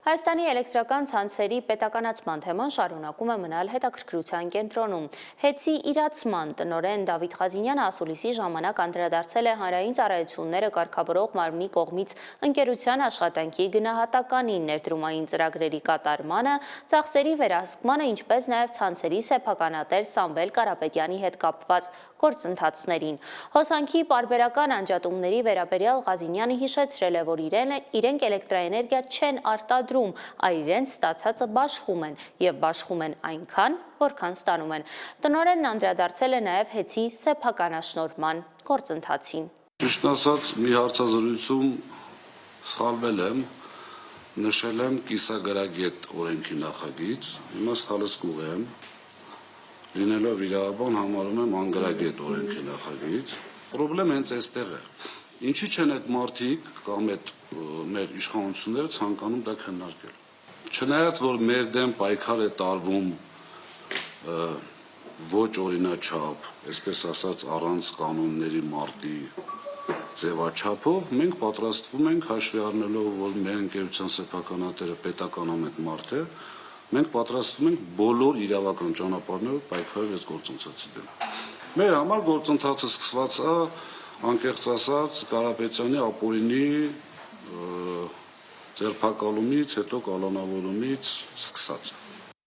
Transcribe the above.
Հայաստանի էլեկտրական ցանցերի պետականացման թեման շարունակում է մնալ հետաքրքրության կենտրոնում։ ՀԵՑ-ի իրացման տնօրեն Դավիթ Ղազինյանը ասուլիսի ժամանակ անդրադարձել է հանրային ծառայությունները կարգավորող մարմնի կողմից ընկերության աշխատանքի գնահատականին, ներդրումային ծրագրերի կատարմանը, ծախսերի վերահսկմանը, ինչպես նաև ցանցերի սեփականատեր Սամվել Կարապետյանի հետ կապված գործընթացներին։ Հոսանքի պարբերական անջատումների վերաբերյալ Ղազինյանը հիշեցրել է, որ իրենք էլեկտրաէներգիա չեն արտադրում, այլ իրենց ստացածը բաշխում են և բաշխում են այնքան, որքան ստանում են։ Տնօրենն անդրադարձել է նաև ՀԵՑ-ի սեփականաշնորհման գործընթացին։ Ճիշտ ասած, մի հարցազրույցում սխալվել եմ, նշել եմ կիսագրագետ օրենքի նախագիծ, հիմա սխալեցկուղ եմ, լինելով իրավաբան համարում եմ անգրագետ օրենքի նախագիծ։ Պրոբլեմ հենց այստեղ է։ Ինչի չեն այդ մարդիկ կամ այդ մեր իշխանությունները ցանկանում դա քննարկել։ Չնայած որ մեր դեմ պայքար է տարվում ոչ օրինաչափ, այսպես ասած առանց կանոնների մարտի ձևաչափով, մենք պատրաստվում ենք հաշվի առնելով, որ մեր ընկերության սեփականատերը պետականամետ մարդ է, մենք պատրաստվում ենք բոլոր իրավական ճանապարհներով պայքարել այս գործընթացի դեմ։ Մեր համար գործընթացը սկսված է անկեղծ ասած Կարապետյանի ապօրինի ձերբակալումից, հետո կալանավորումից սկսած։